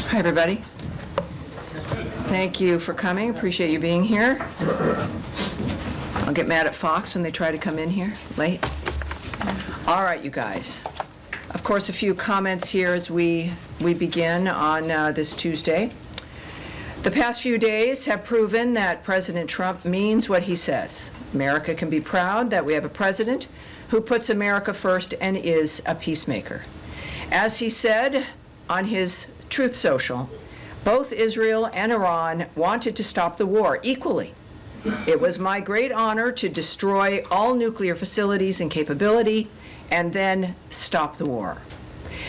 Hi, everybody. Thank you for coming. Appreciate you being here. I'll get mad at Fox when they try to come in here late. All right, you guys. Of course, a few comments here as we begin on this Tuesday. The past few days have proven that President Trump means what he says. America can be proud that we have a president who puts America first and is a peacemaker. As he said on his Truth Social, both Israel and Iran wanted to stop the war equally. It was my great honor to destroy all nuclear facilities and capability and then stop the war.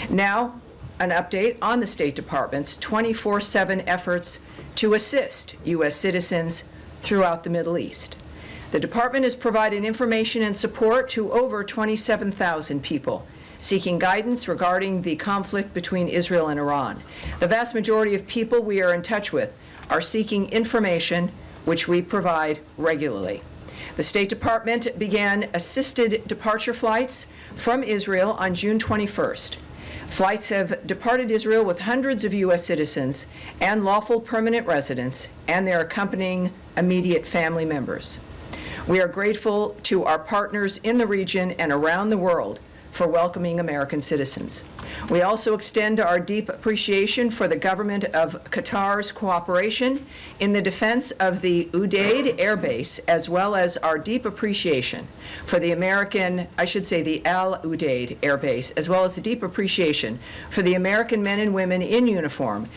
Now, an update on the State Department's 24/7 efforts to assist U.S. citizens throughout the Middle East. The department has provided information and support to over 27,000 people seeking guidance regarding the conflict between Israel and Iran. The vast majority of people we are in touch with are seeking information, which we provide regularly. The State Department began assisted departure flights from Israel on June 21st. Flights have departed Israel with hundreds of U.S. citizens and lawful permanent residents and their accompanying immediate family members. We are grateful to our partners in the region and around the world for welcoming American citizens. We also extend our deep appreciation for the government of Qatar's cooperation in the defense of the Udeid Air Base, as well as our deep appreciation for the the Al Udeid Air Base, as well as the deep appreciation for the American men and women in uniform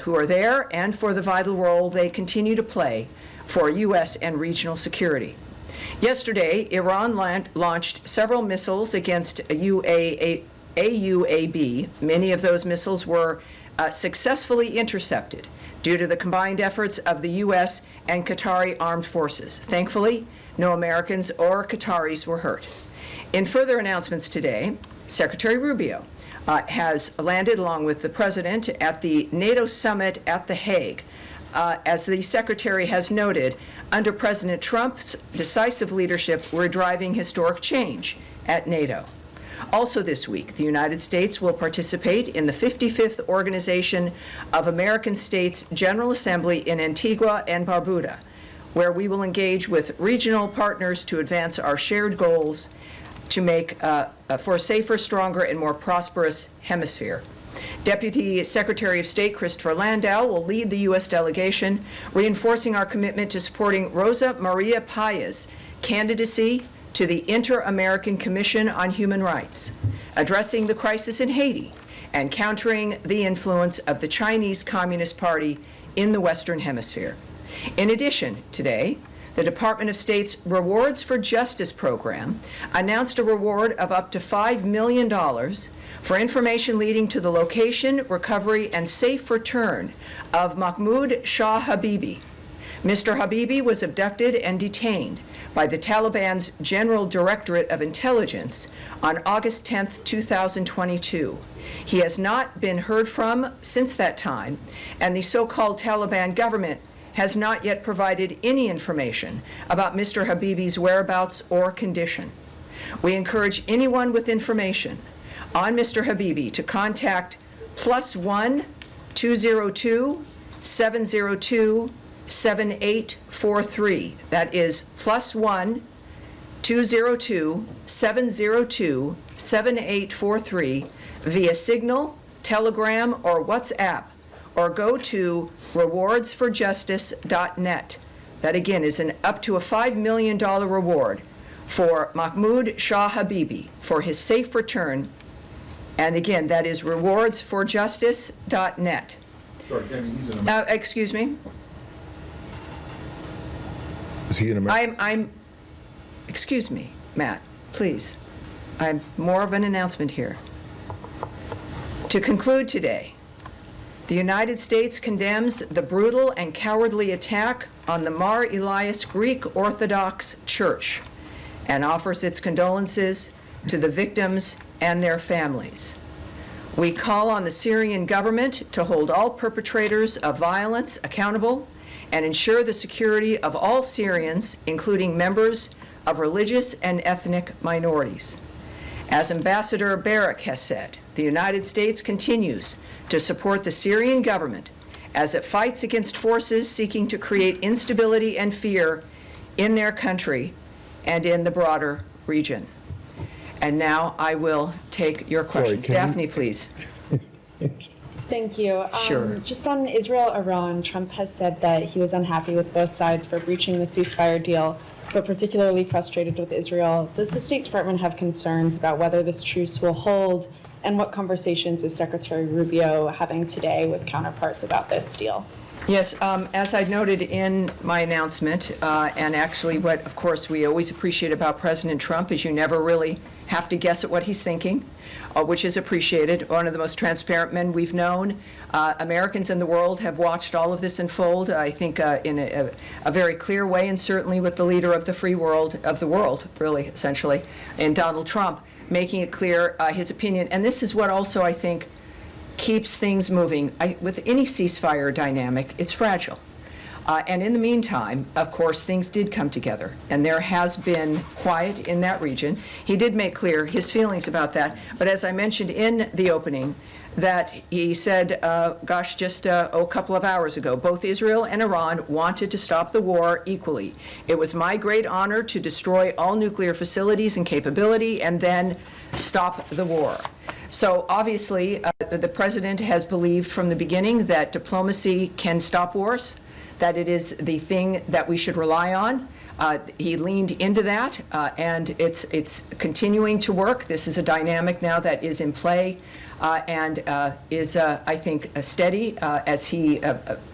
who are there and for the vital role they continue to play for U.S. and regional security. Yesterday, Iran launched several missiles against AUAB. Many of those missiles were successfully intercepted due to the combined efforts of the U.S. and Qatari armed forces. Thankfully, no Americans or Qataris were hurt. In further announcements today, Secretary Rubio has landed along with the President at the NATO summit at The Hague. As the Secretary has noted, under President Trump's decisive leadership, we're driving historic change at NATO. Also this week, the United States will participate in the 55th Organization of American States General Assembly in Antigua and Barbuda, where we will engage with regional partners to advance our shared goals to make for a safer, stronger, and more prosperous hemisphere. Deputy Secretary of State Christopher Landau will lead the U.S. delegation, reinforcing our commitment to supporting Rosa Maria Paya's candidacy to the Inter-American Commission on Human Rights, addressing the crisis in Haiti, and countering the influence of the Chinese Communist Party in the Western Hemisphere. In addition, today, the Department of State's Rewards for Justice program announced a reward of up to $5 million for information leading to the location, recovery, and safe return of Mahmoud Shah Habibi. Mr. Habibi was abducted and detained by the Taliban's General Directorate of Intelligence on August 10, 2022. He has not been heard from since that time, and the so-called Taliban government has not yet provided any information about Mr. Habibi's whereabouts or condition. We encourage anyone with information on Mr. Habibi to contact +1 202 702 7843. That is +1 202 702 7843 via Signal, Telegram, or WhatsApp, or go to rewardsforjustice.net. That again is an up to a $5 million reward for Mahmoud Shah Habibi for his safe return. And again, that is rewardsforjustice.net. Sorry, Tammy, he's in America. Excuse me? Is he in America? Excuse me, Matt, please. I'm more of an announcement here. To conclude today, the United States condemns the brutal and cowardly attack on the Mar Elias Greek Orthodox Church and offers its condolences to the victims and their families. We call on the Syrian government to hold all perpetrators of violence accountable and ensure the security of all Syrians, including members of religious and ethnic minorities. As Ambassador Barak has said, the United States continues to support the Syrian government as it fights against forces seeking to create instability and fear in their country and in the broader region. And now I will take your questions. Daphne, please. Thank you. Sure. Just on Israel-Iran, Trump has said that he was unhappy with both sides for breaching the ceasefire deal, but particularly frustrated with Israel. Does the State Department have concerns about whether this truce will hold, and what conversations is Secretary Rubio having today with counterparts about this deal? Yes, as I noted in my announcement, and actually what, of course, we always appreciate about President Trump is you never really have to guess at what he's thinking, which is appreciated. One of the most transparent men we've known. Americans in the world have watched all of this unfold, I think, in a very clear way, and certainly with the leader of the free world, of the world, really, essentially, in Donald Trump, making it clear his opinion. And this is what also, I think, keeps things moving. With any ceasefire dynamic, it's fragile. And in the meantime, of course, things did come together, and there has been quiet in that region. He did make clear his feelings about that, but as I mentioned in the opening, that he said, just a couple of hours ago, both Israel and Iran wanted to stop the war equally. It was my great honor to destroy all nuclear facilities and capability and then stop the war. So obviously, the president has believed from the beginning that diplomacy can stop wars, that it is the thing that we should rely on. He leaned into that, and it's continuing to work. This is a dynamic now that is in play and is, I think, steady, as he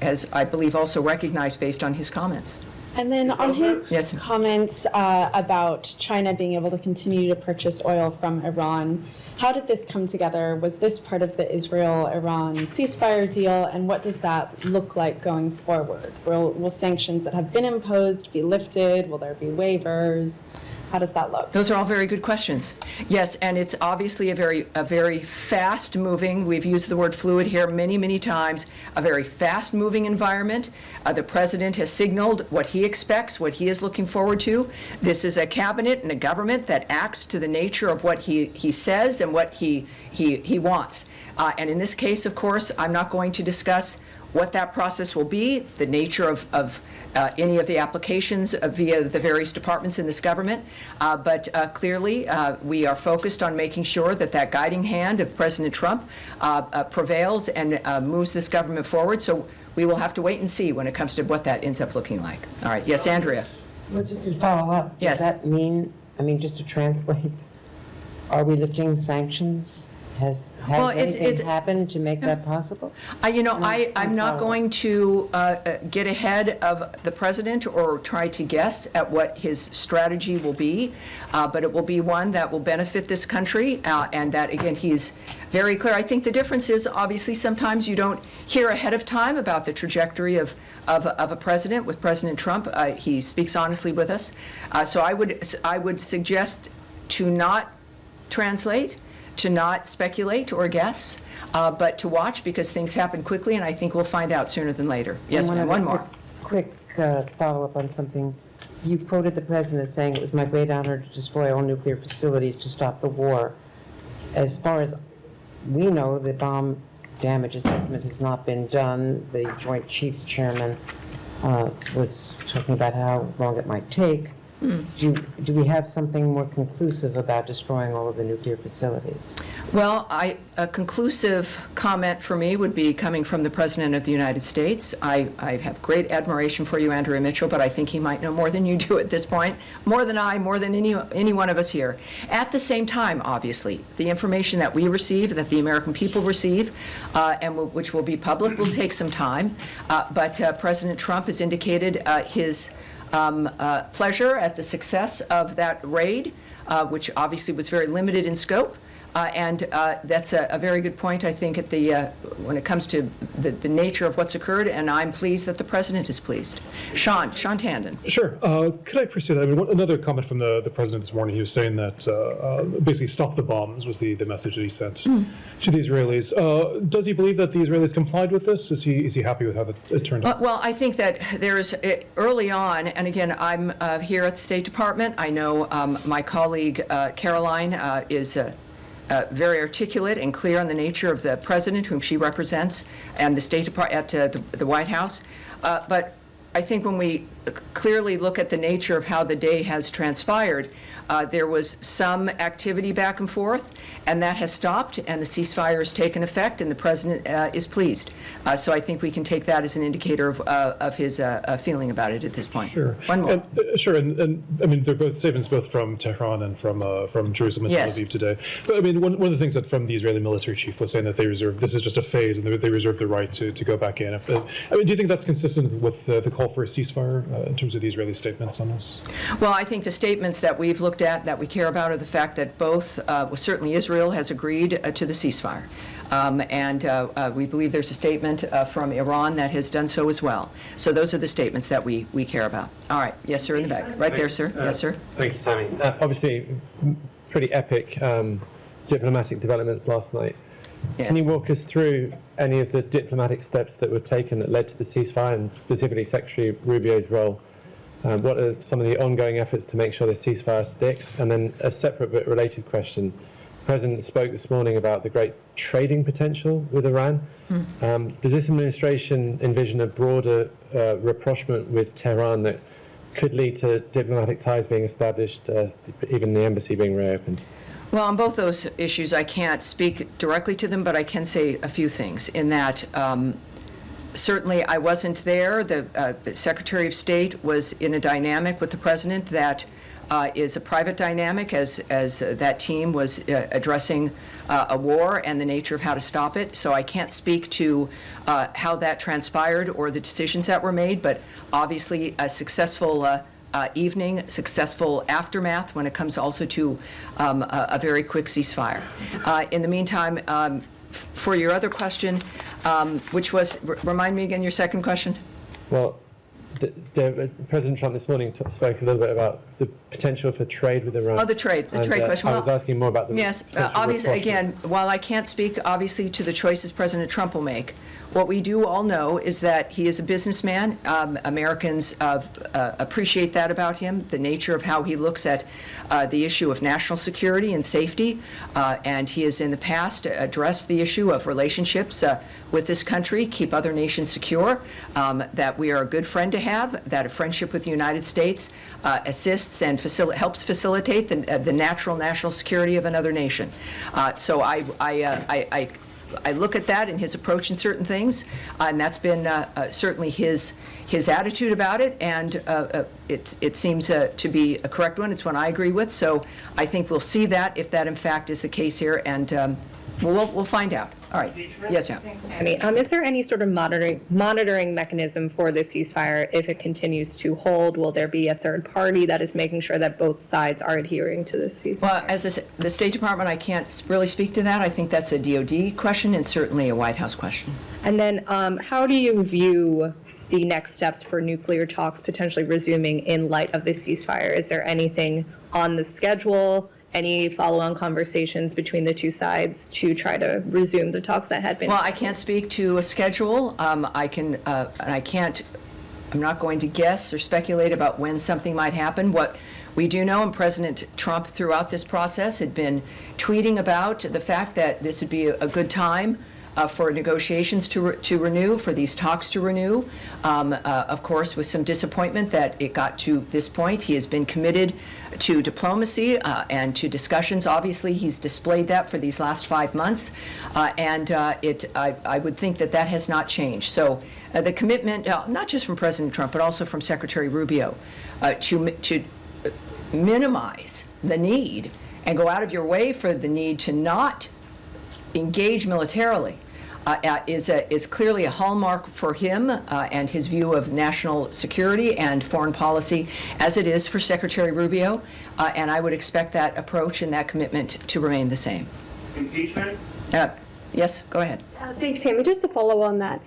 has, I believe, also recognized based on his comments. And then on his comments about China being able to continue to purchase oil from Iran, how did this come together? Was this part of the Israel-Iran ceasefire deal? And what does that look like going forward? Will sanctions that have been imposed be lifted? Will there be waivers? How does that look? Those are all very good questions. Yes, and it's obviously a very fast-moving, we've used the word fluid here many, many times, a very fast-moving environment. The president has signaled what he expects, what he is looking forward to. This is a cabinet and a government that acts to the nature of what he says and what he wants. And in this case, of course, I'm not going to discuss what that process will be, the nature of any of the applications via the various departments in this government. But clearly, we are focused on making sure that that guiding hand of President Trump prevails and moves this government forward. So we will have to wait and see when it comes to what that ends up looking like. All right. Yes, Andrea. Well, just to follow up, Yes. does that mean, just to translate, are we lifting sanctions? Has anything happened to make that possible? I'm not going to get ahead of the president or try to guess at what his strategy will be, but it will be one that will benefit this country, and that, again, he's very clear. I think the difference is, obviously, sometimes you don't hear ahead of time about the trajectory of a president. With President Trump, he speaks honestly with us. So I would suggest to not translate, to not speculate or guess, but to watch, because things happen quickly, and I think we'll find out sooner than later. Yes, ma'am, one more. Quick follow-up on something. You quoted the president as saying, "It was my great honor to destroy all nuclear facilities to stop the war." As far as we know, the bomb damage assessment has not been done. The Joint Chiefs Chairman was talking about how long it might take. Do we have something more conclusive about destroying all of the nuclear facilities? Well, a conclusive comment for me would be coming from the President of the United States. I have great admiration for you, Andrea Mitchell, but I think he might know more than you do at this point, more than I, more than any one of us here. At the same time, obviously, the information that we receive, that the American people receive, and which will be public, will take some time. But President Trump has indicated his pleasure at the success of that raid, which obviously was very limited in scope. And that's a very good point, I think, at when it comes to the nature of what's occurred, and I'm pleased that the president is pleased. Sean Tandon. Sure. Could I pursue that? Another comment from the president this morning, he was saying that basically stop the bombs was the message that he sent to the Israelis. Does he believe that the Israelis complied with this? Is he happy with how it turned out? Well, I think that there's early on, and again, I'm here at the State Department. I know my colleague Caroline is very articulate and clear on the nature of the president whom she represents and the State Department at the White House. But I think when we clearly look at the nature of how the day has transpired, there was some activity back and forth, and that has stopped, and the ceasefire has taken effect, and the president is pleased. So I think we can take that as an indicator of his feeling about it at this point. Sure. One more. And I mean, they're both statements both from Tehran and from Jerusalem and Tel Yes. Aviv today. But I mean, one of the things that from the Israeli military chief was saying that they reserve, this is just a phase, and they reserve the right to go back in. I mean, do you think that's consistent with the call for a ceasefire in terms of the Israeli statements on this? Well, I think the statements that we've looked at that we care about are the fact that both, well, certainly Israel has agreed to the ceasefire. And we believe there's a statement from Iran that has done so as well. So those are the statements that we care about. All right. Yes, sir, in the back. Right there, sir. Yes, sir. Thank you, Tammy. Obviously, pretty epic diplomatic developments last night. Yes. Can you walk us through any of the diplomatic steps that were taken that led to the ceasefire, and specifically Secretary Rubio's role? What are some of the ongoing efforts to make sure the ceasefire sticks? And then a separate but related question. The President spoke this morning about the great trading potential with Iran. Does this administration envision a broader rapprochement with Tehran that could lead to diplomatic ties being established, even the embassy being reopened? Well, on both those issues, I can't speak directly to them, but I can say a few things in that certainly I wasn't there. The Secretary of State was in a dynamic with the President that is a private dynamic as that team was addressing a war and the nature of how to stop it. So I can't speak to how that transpired or the decisions that were made, but obviously a successful evening, successful aftermath when it comes also to a very quick ceasefire. In the meantime, for your other question, which was, remind me again your second question? Well, President Trump this morning spoke a little bit about the potential for trade with Iran. Oh, the trade question. I was asking more about the Yes, obviously, again, while I can't speak obviously to the choices President Trump will make, what we do all know is that he is a businessman. Americans appreciate that about him, the nature of how he looks at the issue of national security and safety. And he has in the past addressed the issue of relationships with this country, keep other nations secure, that we are a good friend to have, that a friendship with the United States assists and helps facilitate the natural national security of another nation. So I look at that and his approach in certain things, and that's been certainly his attitude about it, and it seems to be a correct one. It's one I agree with. So I think we'll see that if that in fact is the case here, and we'll find out. All right. Yes, ma'am. Thanks, Tammy. Is there any sort of monitoring mechanism for the ceasefire if it continues to hold? Will there be a third party that is making sure that both sides are adhering to this ceasefire? Well, as the State Department, I can't really speak to that. I think that's a DOD question and certainly a White House question. And then how do you view the next steps for nuclear talks potentially resuming in light of the ceasefire? Is there anything on the schedule? Any follow-on conversations between the two sides to try to resume the talks that had been? Well, I can't speak to a schedule. I'm not going to guess or speculate about when something might happen. What we do know, and President Trump throughout this process had been tweeting about the fact that this would be a good time for negotiations to renew, for these talks to renew. Of course, with some disappointment that it got to this point. He has been committed to diplomacy and to discussions. Obviously, he's displayed that for these last 5 months, and I would think that has not changed. So the commitment, not just from President Trump, but also from Secretary Rubio, to minimize the need and go out of your way for the need to not engage militarily is clearly a hallmark for him and his view of national security and foreign policy, as it is for Secretary Rubio, and I would expect that approach and that commitment to remain the same. Impeachment? Yes, go ahead. Thanks, Tammy. Just to follow on that,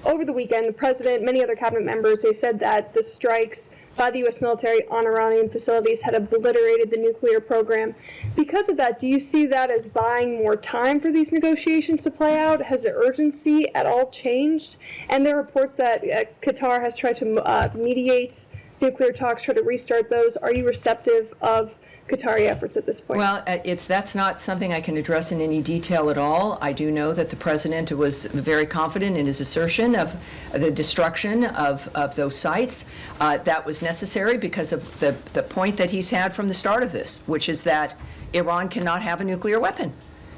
over the weekend, the president, many other cabinet members, they said that the strikes by the U.S. military on Iranian facilities had obliterated the nuclear program. Because of that, do you see that as buying more time for these negotiations to play out? Has the urgency at all changed? And there are reports that Qatar has tried to mediate nuclear talks, try to restart those. Are you receptive of Qatari efforts at this point? Well, that's not something I can address in any detail at all. I do know that the president was very confident in his assertion of the destruction of those sites. That was necessary because of the point that he's had from the start of this, which is that Iran cannot have a nuclear weapon.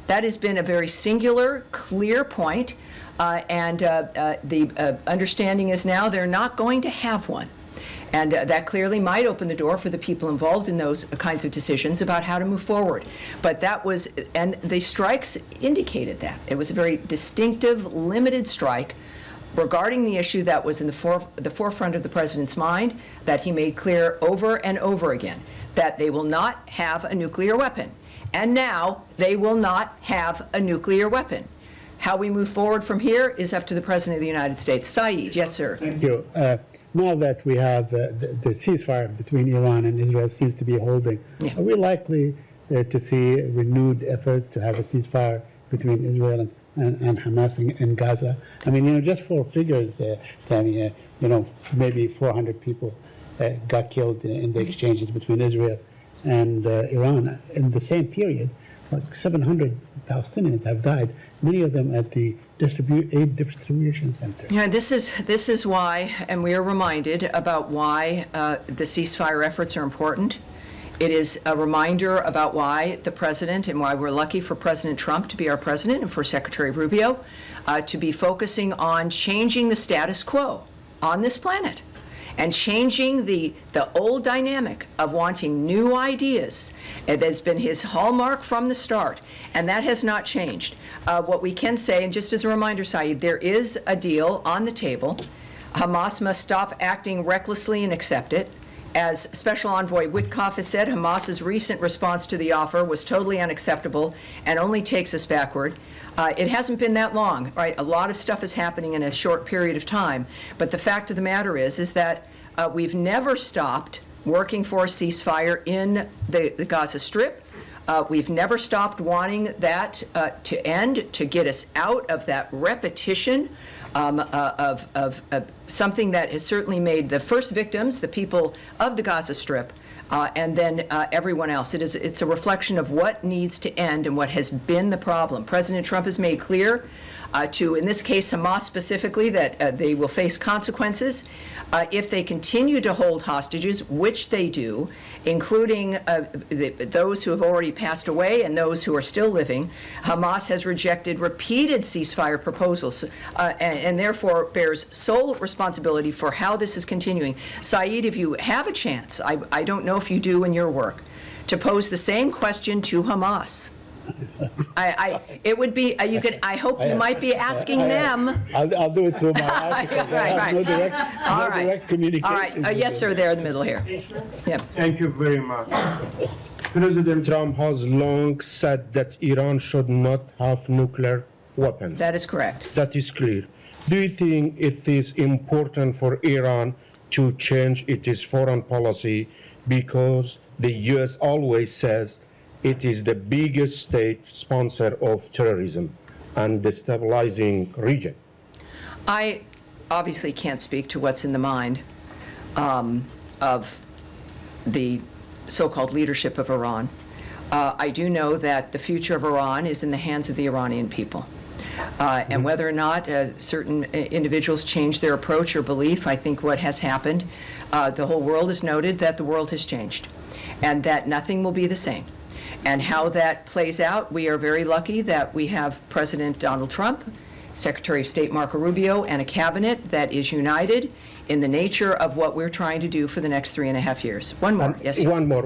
That has been a very singular, clear point, and the understanding is now they're not going to have one. And that clearly might open the door for the people involved in those kinds of decisions about how to move forward. But that was, and the strikes indicated that. It was a very distinctive, limited strike regarding the issue that was in the forefront of the president's mind, that he made clear over and over again, that they will not have a nuclear weapon. And now they will not have a nuclear weapon. How we move forward from here is up to the President of the United States. Saeed, yes, sir. Thank you. Now that we have the ceasefire between Iran and Israel seems to be holding, are we likely to see renewed efforts to have a ceasefire between Israel and Hamas in Gaza? I mean, just for figures, Tammy, maybe 400 people got killed in the exchanges between Israel and Iran. In the same period, like 700 Palestinians have died, many of them at the aid distribution center. Yeah, this is why, and we are reminded about why the ceasefire efforts are important. It is a reminder about why the president, and why we're lucky for President Trump to be our president and for Secretary Rubio to be focusing on changing the status quo on this planet and changing the old dynamic of wanting new ideas. It has been his hallmark from the start, and that has not changed. What we can say, and just as a reminder, Saeed, there is a deal on the table. Hamas must stop acting recklessly and accept it. As Special Envoy Witkoff has said, Hamas's recent response to the offer was totally unacceptable and only takes us backward. It hasn't been that long, right? A lot of stuff is happening in a short period of time. But the fact of the matter is that we've never stopped working for a ceasefire in the Gaza Strip. We've never stopped wanting that to end, to get us out of that repetition of something that has certainly made the first victims, the people of the Gaza Strip, and then everyone else. It's a reflection of what needs to end and what has been the problem. President Trump has made clear to, in this case, Hamas specifically, that they will face consequences if they continue to hold hostages, which they do, including those who have already passed away and those who are still living. Hamas has rejected repeated ceasefire proposals and therefore bears sole responsibility for how this is continuing. Saeed, if you have a chance, I don't know if you do in your work, to pose the same question to Hamas. It would be, I hope you might be asking them. I'll do it through my articles. I have no direct communication. All right, yes, sir, there in the middle here. Yeah. Thank you very much. President Trump has long said that Iran should not have nuclear weapons. That is correct. That is clear. Do you think it is important for Iran to change its foreign policy, because the U.S. always says it is the biggest state sponsor of terrorism and destabilizing region? I obviously can't speak to what's in the mind of the so-called leadership of Iran. I do know that the future of Iran is in the hands of the Iranian people. And whether or not certain individuals change their approach or belief, I think what has happened, the whole world has noted that the world has changed and that nothing will be the same. And how that plays out, we are very lucky that we have President Donald Trump, Secretary of State Marco Rubio, and a cabinet that is united in the nature of what we're trying to do for the next 3.5 years. One more, yes, sir. One more.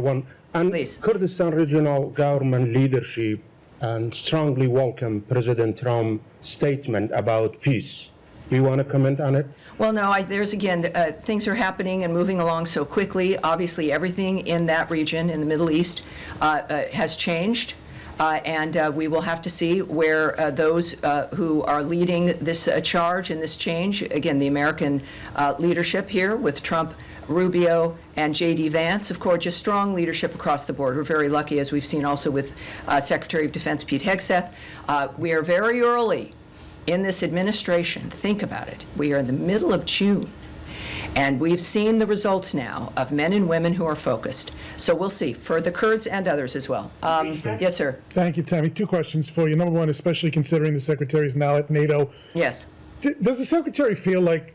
And Please. Kurdistan regional government leadership and strongly welcome President Trump's statement about peace. Do you want to comment on it? Well, no, there's again, things are happening and moving along so quickly. Obviously, everything in that region, in the Middle East, has changed. And we will have to see where those who are leading this charge and this change, again, the American leadership here with Trump, Rubio, and J.D. Vance, of course, just strong leadership across the board. We're very lucky, as we've seen also with Secretary of Defense Pete Hegseth. We are very early in this administration. Think about it. We are in the middle of June. And we've seen the results now of men and women who are focused. So we'll see, for the Kurds and others as well. Yes, sir. Thank you, Tammy. 2 questions for you. Number one, especially considering the Secretary is now at NATO. Yes. Does the Secretary feel like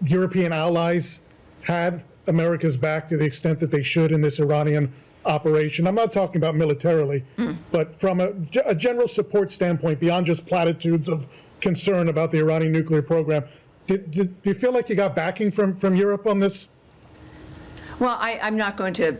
European allies had America's back to the extent that they should in this Iranian operation? I'm not talking about militarily, but from a general support standpoint, beyond just platitudes of concern about the Iranian nuclear program, do you feel like you got backing from Europe on this? Well, I'm not going to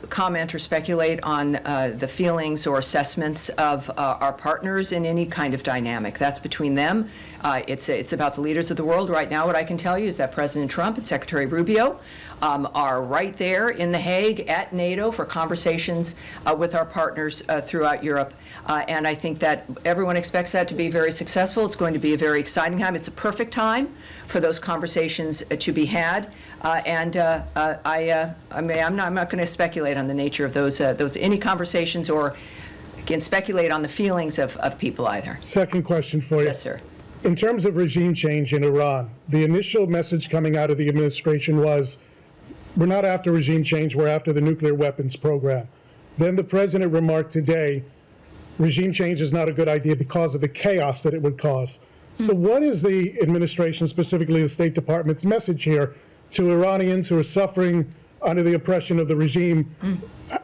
comment or speculate on the feelings or assessments of our partners in any kind of dynamic. That's between them. It's about the leaders of the world. Right now, what I can tell you is that President Trump and Secretary Rubio are right there in The Hague at NATO for conversations with our partners throughout Europe. And I think that everyone expects that to be very successful. It's going to be a very exciting time. It's a perfect time for those conversations to be had. I'm not going to speculate on the nature of those any conversations, or again speculate on the feelings of people either. Second question for you. Yes, sir. In terms of regime change in Iran, the initial message coming out of the administration was, we're not after regime change, we're after the nuclear weapons program. Then the president remarked today, regime change is not a good idea because of the chaos that it would cause. So what is the administration, specifically the State Department's message here to Iranians who are suffering under the oppression of the regime?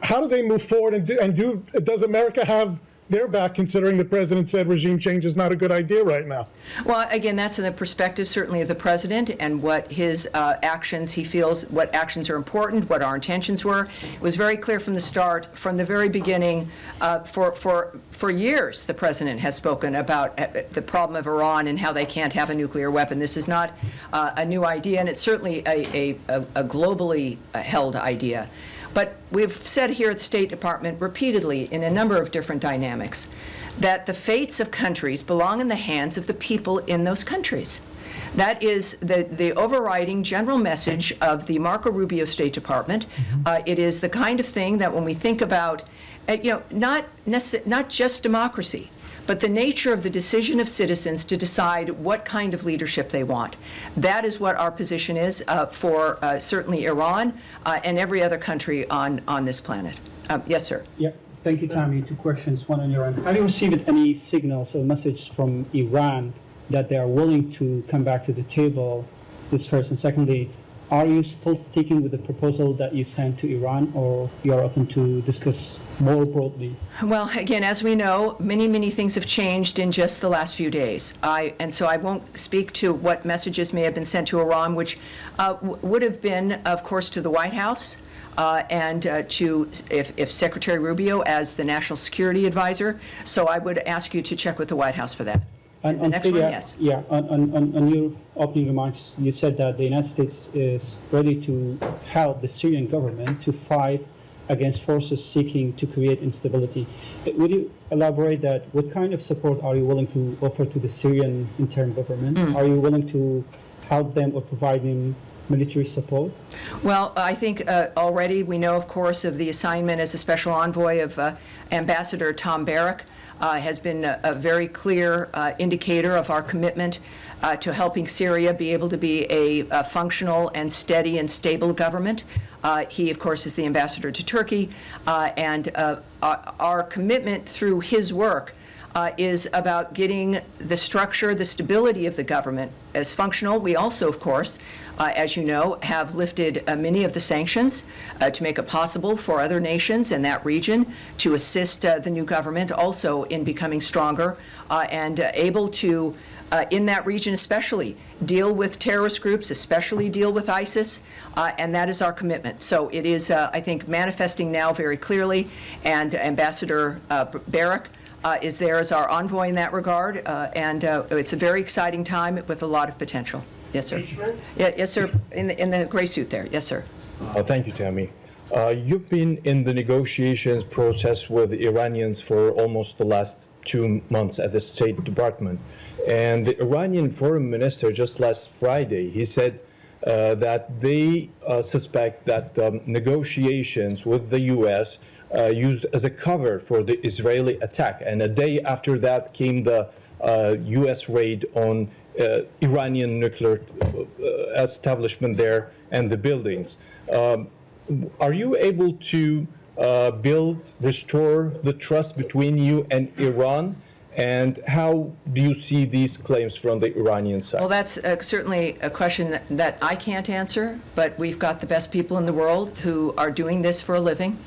How do they move forward, and does America have their back, considering the president said regime change is not a good idea right now? Well, again, that's in the perspective certainly of the president and what his actions, he feels what actions are important, what our intentions were. It was very clear from the start, from the very beginning. For years, the president has spoken about the problem of Iran and how they can't have a nuclear weapon. This is not a new idea, and it's certainly a globally held idea. But we've said here at the State Department repeatedly in a number of different dynamics that the fates of countries belong in the hands of the people in those countries. That is the overriding general message of the Marco Rubio State Department. It is the kind of thing that when we think about, not just democracy, but the nature of the decision of citizens to decide what kind of leadership they want. That is what our position is for certainly Iran and every other country on this planet. Yes, sir. Yeah, thank you, Tammy. 2 questions, one on Iran. Have you received any signals or message from Iran that they are willing to come back to the table? This first. And secondly, are you still sticking with the proposal that you sent to Iran, or you are open to discuss more broadly? Well, again, as we know, many things have changed in just the last few days. And so I won't speak to what messages may have been sent to Iran, which would have been, of course, to the White House and to if Secretary Rubio as the National Security Advisor. So I would ask you to check with the White House for that. And the next Syria, one, yes. Yeah, on your opening remarks, you said that the United States is ready to help the Syrian government to fight against forces seeking to create instability. Would you elaborate that? What kind of support are you willing to offer to the Syrian interim government? Are you willing to help them or provide them military support? Well, I think already we know, of course, of the assignment as a special envoy of Ambassador Tom Barrack. Has been a very clear indicator of our commitment to helping Syria be able to be a functional and steady and stable government. He, of course, is the ambassador to Turkey, and our commitment through his work is about getting the structure, the stability of the government as functional. We also, of course, as you know, have lifted many of the sanctions to make it possible for other nations in that region to assist the new government also in becoming stronger and able to, in that region especially, deal with terrorist groups, especially deal with ISIS, and that is our commitment. So it is, I think, manifesting now very clearly, and Ambassador Barrack is there as our envoy in that regard, and it's a very exciting time with a lot of potential. Yes, sir. Yeah, yes, sir. In the gray suit there. Yes, sir. Thank you, Tammy. You've been in the negotiations process with the Iranians for almost the last 2 months at the State Department. And the Iranian foreign minister just last Friday, he said that they suspect that negotiations with the U.S. Used as a cover for the Israeli attack. And a day after that came the U.S. raid on Iranian nuclear establishment there and the buildings. Are you able to restore the trust between you and Iran? And how do you see these claims from the Iranian side? Well, that's certainly a question that I can't answer, but we've got the best people in the world who are doing this for a living,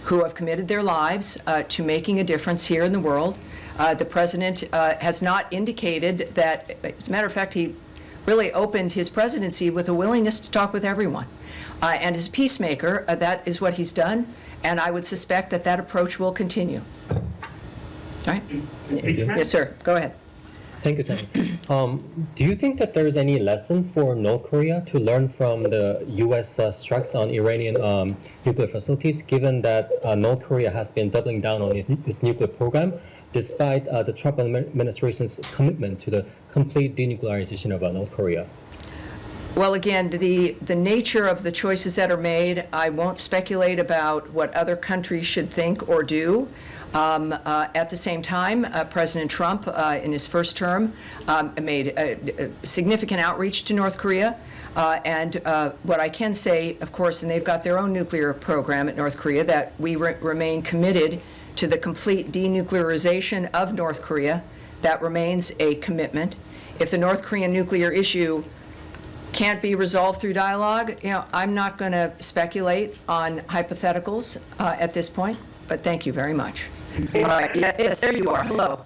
who have committed their lives to making a difference here in the world. The president has not indicated that, as a matter of fact, he really opened his presidency with a willingness to talk with everyone. And as a peacemaker, that is what he's done, and I would suspect that that approach will continue. All right? Yes, sir. Go ahead. Thank you, Tammy. Do you think that there is any lesson for North Korea to learn from the U.S. strikes on Iranian nuclear facilities, given that North Korea has been doubling down on its nuclear program, despite the Trump administration's commitment to the complete denuclearization of North Korea? Well, again, the nature of the choices that are made, I won't speculate about what other countries should think or do. At the same time, President Trump, in his first term, made a significant outreach to North Korea. And what I can say, of course, and they've got their own nuclear program at North Korea, that we remain committed to the complete denuclearization of North Korea. That remains a commitment. If the North Korean nuclear issue can't be resolved through dialogue, I'm not going to speculate on hypotheticals at this point, but thank you very much. All right, yes, there you are. Hello.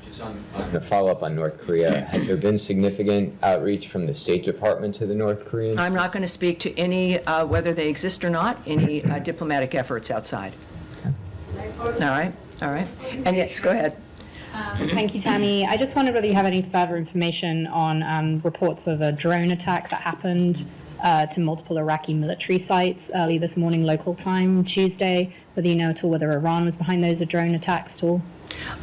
Just on the follow-up on North Korea, has there been significant outreach from the State Department to the North Koreans? I'm not going to speak to any, whether they exist or not, any diplomatic efforts outside. All right, all right. And yes, go ahead. Thank you, Tammy. I just wondered whether you have any further information on reports of a drone attack that happened to multiple Iraqi military sites early this morning, local time, Tuesday, whether you know at all whether Iran was behind those drone attacks at all?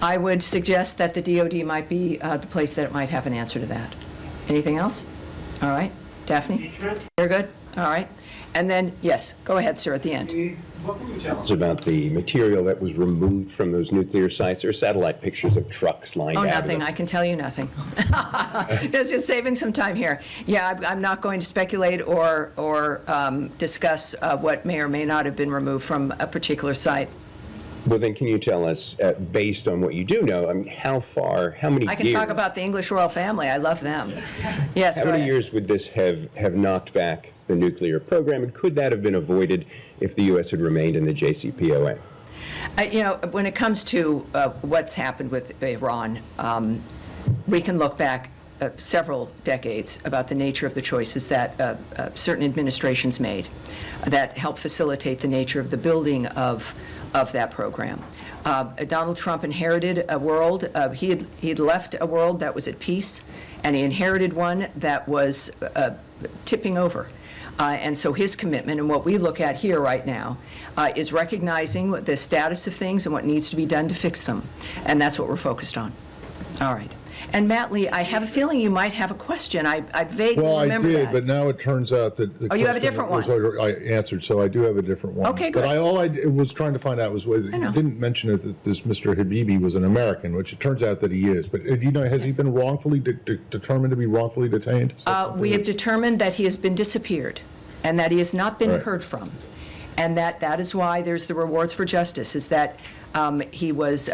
I would suggest that the DoD might be the place that it might have an answer to that. Anything else? All right. Daphne? You're good? All right. And then, yes, go ahead, sir, at the end. What can you tell us about the material that was removed from those nuclear sites? There are satellite pictures of trucks lined out. Oh, nothing. I can tell you nothing. Just saving some time here. Yeah, I'm not going to speculate or discuss what may or may not have been removed from a particular site. Well, then can you tell us, based on what you do know, I mean, how many years? I can talk about the English royal family. I love them. Yes, How many years would this have knocked back the nuclear program, and could that have been avoided if the U.S. had remained in the JCPOA? When it comes to what's happened with Iran, we can look back several decades about the nature of the choices that certain administrations made that helped facilitate the nature of the building of that program. Donald Trump inherited a world, he'd left a world that was at peace, and he inherited one that was tipping over. And so his commitment, and what we look at here right now, is recognizing the status of things and what needs to be done to fix them. And that's what we're focused on. All right. And Matt Lee, I have a feeling you might have a question. I vaguely remember that. Well, I did, but now it turns out that the you have a different one. I answered, so I do have a different one. Okay, good. But all I was trying to find out was whether you didn't mention that this Mr. Habibi was an American, which it turns out that he is. But has he been wrongfully determined to be wrongfully detained? We have determined that he has been disappeared and that he has not been heard from. And that is why there's the rewards for justice, is that he was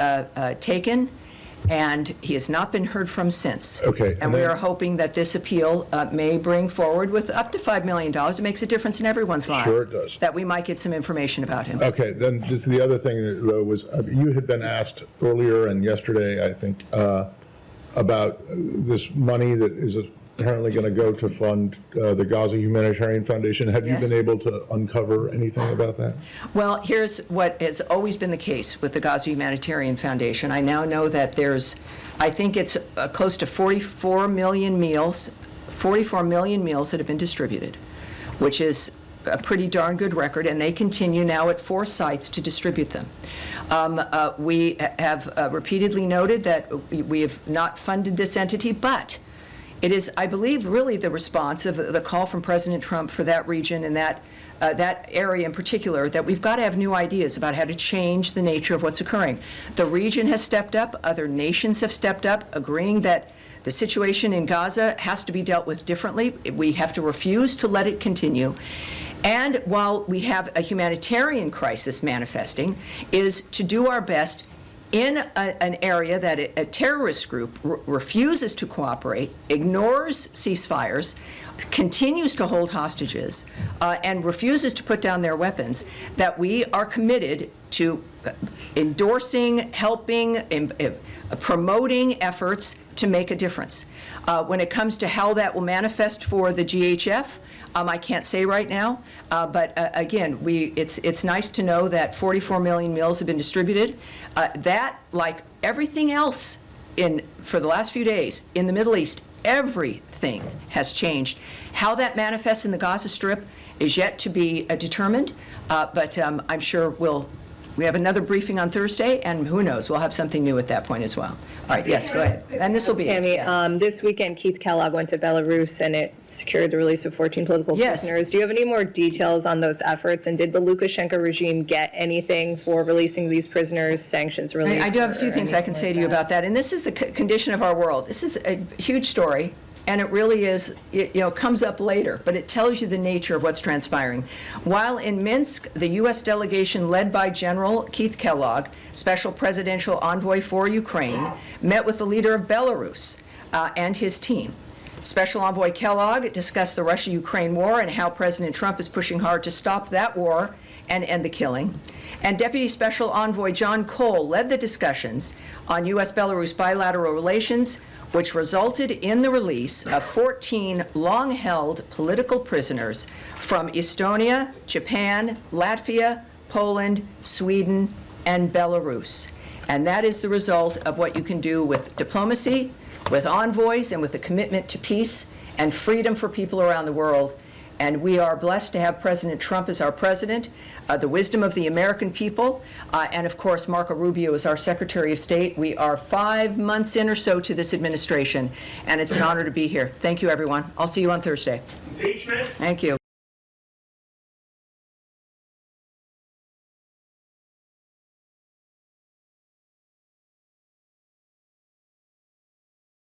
taken and he has not been heard from since. Okay. And we are hoping that this appeal may bring forward, with up to $5 million, it makes a difference in everyone's lives. Sure it does. That we might get some information about him. Okay, then just the other thing was, you had been asked earlier and yesterday, I think, about this money that is apparently going to go to fund the Gaza Humanitarian Foundation. Have you been able to uncover anything about that? Well, here's what has always been the case with the Gaza Humanitarian Foundation. I now know that there's, I think it's close to 44 million meals that have been distributed, which is a pretty darn good record, and they continue now at 4 sites to distribute them. We have repeatedly noted that we have not funded this entity, but It is, I believe, really the response of the call from President Trump for that region and that area in particular, that we've got to have new ideas about how to change the nature of what's occurring. The region has stepped up, other nations have stepped up, agreeing that the situation in Gaza has to be dealt with differently. We have to refuse to let it continue. And while we have a humanitarian crisis manifesting, is to do our best in an area that a terrorist group refuses to cooperate, ignores ceasefires, continues to hold hostages, and refuses to put down their weapons, that we are committed to endorsing, helping, promoting efforts to make a difference. When it comes to how that will manifest for the GHF, I can't say right now, but again, it's nice to know that 44 million meals have been distributed. That, like everything else for the last few days in the Middle East, everything has changed. How that manifests in the Gaza Strip is yet to be determined, but I'm sure we have another briefing on Thursday, and who knows, we'll have something new at that point as well. All right, yes, go ahead. And this will be Tammy, yes. This weekend Keith Kellogg went to Belarus and it secured the release of 14 political prisoners. Do you have any more details on those efforts? And did the Lukashenko regime get anything for releasing these prisoners, sanctions relief? I do have a few things I can say to you about that. And this is the condition of our world. This is a huge story. And it really is, comes up later, but it tells you the nature of what's transpiring. While in Minsk, the U.S. delegation led by General Keith Kellogg, Special Presidential Envoy for Ukraine, met with the leader of Belarus and his team. Special Envoy Kellogg discussed the Russia-Ukraine war and how President Trump is pushing hard to stop that war and end the killing. And Deputy Special Envoy John Cole led the discussions on U.S.-Belarus bilateral relations, which resulted in the release of 14 long-held political prisoners from Estonia, Japan, Latvia, Poland, Sweden, and Belarus. And that is the result of what you can do with diplomacy, with envoys, and with a commitment to peace and freedom for people around the world. And we are blessed to have President Trump as our president, the wisdom of the American people, and of course Marco Rubio is our Secretary of State. We are 5 months in or so to this administration, and it's an honor to be here. Thank you, everyone. I'll see you on Thursday. Impeachment. Thank you.